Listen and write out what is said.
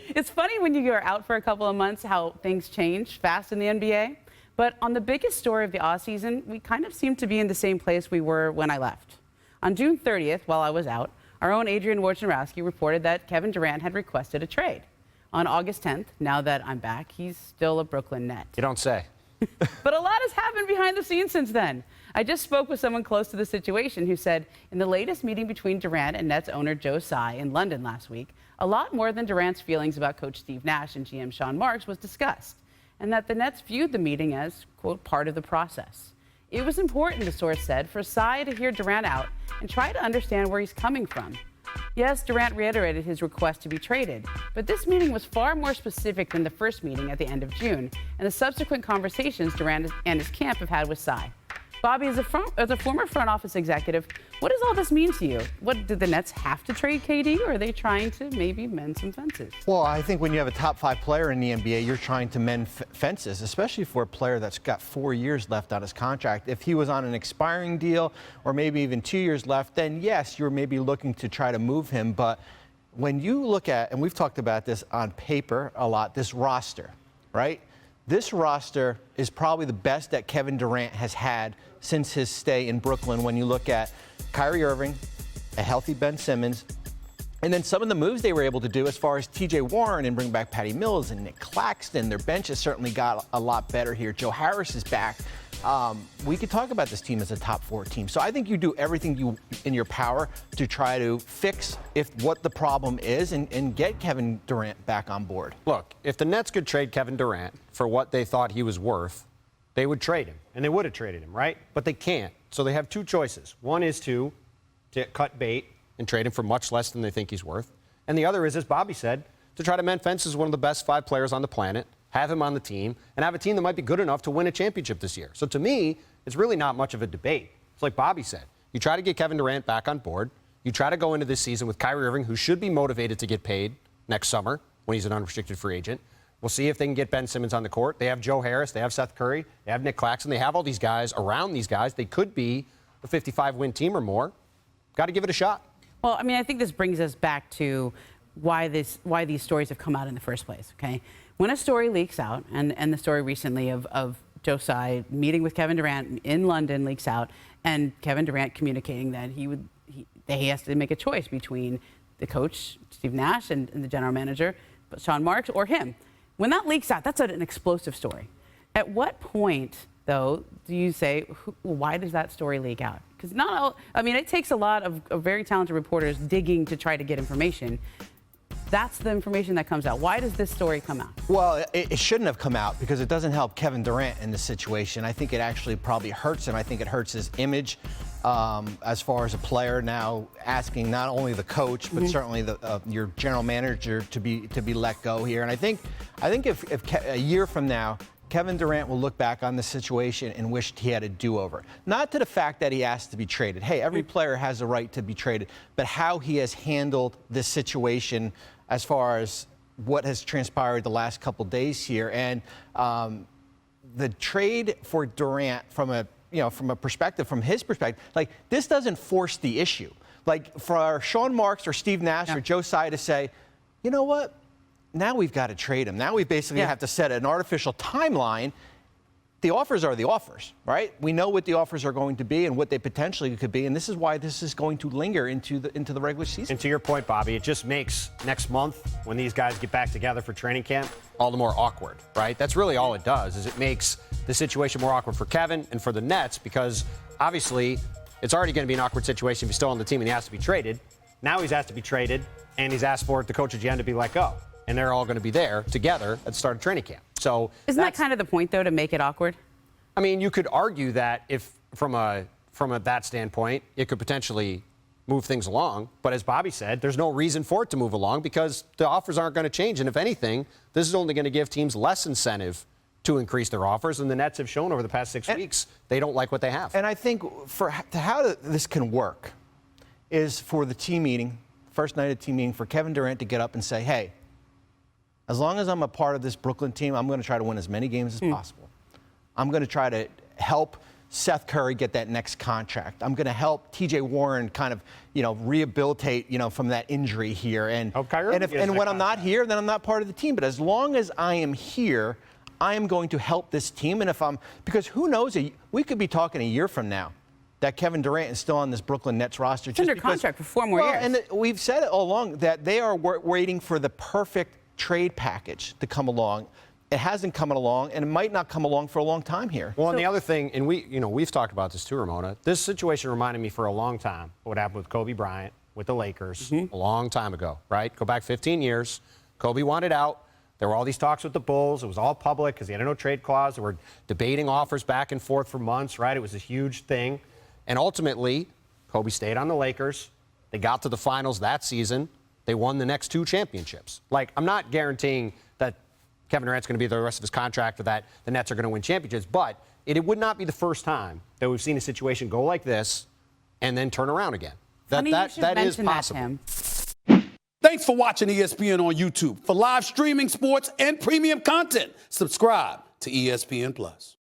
It's funny when you are out for a couple of months how things change fast in the NBA. But on the biggest story of the offseason, we kind of seem to be in the same place we were when I left. On June 30th, while I was out, our own Adrian Wojnarowski reported that Kevin Durant had requested a trade. On August 10th, now that I'm back, he's still a Brooklyn Net. You don't say. But a lot has happened behind the scenes since then. I just spoke with someone close to the situation who said in the latest meeting between Durant and Nets owner Joe Tsai in London last week, a lot more than Durant's feelings about Coach Steve Nash and GM Sean Marks was discussed, and that the Nets viewed the meeting as, quote, part of the process. It was important, the source said, for Tsai to hear Durant out and try to understand where he's coming from. Yes, Durant reiterated his request to be traded, but this meeting was far more specific than the first meeting at the end of June and the subsequent conversations Durant and his camp have had with Tsai. Bobby, as a former front office executive, what does all this mean to you? What, did the Nets have to trade KD, or are they trying to maybe mend some fences? Well, I think when you have a top 5 player in the NBA, you're trying to mend fences, especially for a player that's got 4 years left on his contract. If he was on an expiring deal or maybe even 2 years left, then yes, you're maybe looking to try to move him. But when you look at, and we've talked about this on paper a lot, this roster, right? This roster is probably the best that Kevin Durant has had since his stay in Brooklyn. When you look at Kyrie Irving, a healthy Ben Simmons, and then some of the moves they were able to do as far as T.J. Warren and bring back Patty Mills and Nick Claxton. Their bench has certainly got a lot better here. Joe Harris is back. We could talk about this team as a top 4 team. So I think you do everything in your power to try to fix what the problem is and get Kevin Durant back on board. Look, if the Nets could trade Kevin Durant for what they thought he was worth, they would trade him, and they would have traded him, right? But they can't. So they have 2 choices. One is to cut bait and trade him for much less than they think he's worth. And the other is, as Bobby said, to try to mend fences with one of the best 5 players on the planet, have him on the team, and have a team that might be good enough to win a championship this year. So to me, it's really not much of a debate. It's like Bobby said. You try to get Kevin Durant back on board. You try to go into this season with Kyrie Irving, who should be motivated to get paid next summer when he's an unrestricted free agent. We'll see if they can get Ben Simmons on the court. They have Joe Harris. They have Seth Curry. They have Nick Claxton. They have all these guys around these guys. They could be a 55-win team or more. Got to give it a shot. Well, I mean, I think this brings us back to why these stories have come out in the first place, okay? When a story leaks out, and the story recently of Joe Tsai meeting with Kevin Durant in London leaks out, and Kevin Durant communicating that he has to make a choice between the coach, Steve Nash, and the general manager, Sean Marks, or him. When that leaks out, that's an explosive story. At what point, though, do you say, why does that story leak out? Because it takes a lot of very talented reporters digging to try to get information. That's the information that comes out. Why does this story come out? Well, it shouldn't have come out because it doesn't help Kevin Durant in this situation. I think it actually probably hurts him. I think it hurts his image as far as a player now asking not only the coach, but certainly your general manager to be let go here. And I think if a year from now, Kevin Durant will look back on the situation and wish he had a do-over. Not to the fact that he asked to be traded. Hey, every player has a right to be traded, but how he has handled this situation as far as what has transpired the last couple days here. And the trade for Durant from his perspective, like, this doesn't force the issue. Like, for Sean Marks or Steve Nash or Joe Tsai to say, you know what? Now we've got to trade him. Now we basically have to set an artificial timeline. The offers are the offers, right? We know what the offers are going to be and what they potentially could be, and this is why this is going to linger into the regular season. And to your point, Bobby, it just makes next month, when these guys get back together for training camp, all the more awkward, right? That's really all it does, is it makes the situation more awkward for Kevin and for the Nets, because obviously it's already going to be an awkward situation if he's still on the team and he has to be traded. Now he's asked to be traded, and he's asked for the coach at GM to be let go. And they're all going to be there together at the start of training camp. So isn't that kind of the point, though, to make it awkward? I mean, you could argue that if from that standpoint, it could potentially move things along. But as Bobby said, there's no reason for it to move along because the offers aren't going to change. And if anything, this is only going to give teams less incentive to increase their offers. And the Nets have shown over the past 6 weeks they don't like what they have. And I think how this can work is for the team meeting, first night of team meeting, for Kevin Durant to get up and say, hey, as long as I'm a part of this Brooklyn team, I'm going to try to win as many games as possible. I'm going to try to help Seth Curry get that next contract. I'm going to help T.J. Warren kind of, rehabilitate, from that injury here. And Help Kyrie get his and when next I'm not here, then I'm not part of the team. But as long as I am here, I am going to help this team. And because who knows, we could be talking a year from now that Kevin Durant is still on this Brooklyn Nets roster. He's under contract for 4 more years. And we've said it all along that they are waiting for the perfect trade package to come along. It hasn't come along, and it might not come along for a long time here. Well, and the other thing, and we've talked about this too, Ramona. This situation reminded me for a long time what happened with Kobe Bryant with the Lakers a long time ago, right? Go back 15 years. Kobe wanted out. There were all these talks with the Bulls. It was all public because he had a no trade clause. They were debating offers back and forth for months, right? It was a huge thing. And ultimately, Kobe stayed on the Lakers. They got to the finals that season. They won the next 2 championships. Like, I'm not guaranteeing that Kevin Durant's going to be the rest of his contract or that the Nets are going to win championships, but it would not be the first time that we've seen a situation go like this and then turn around again. That is possible. Thanks for watching ESPN on YouTube. For live streaming, sports, and premium content, subscribe to ESPN+.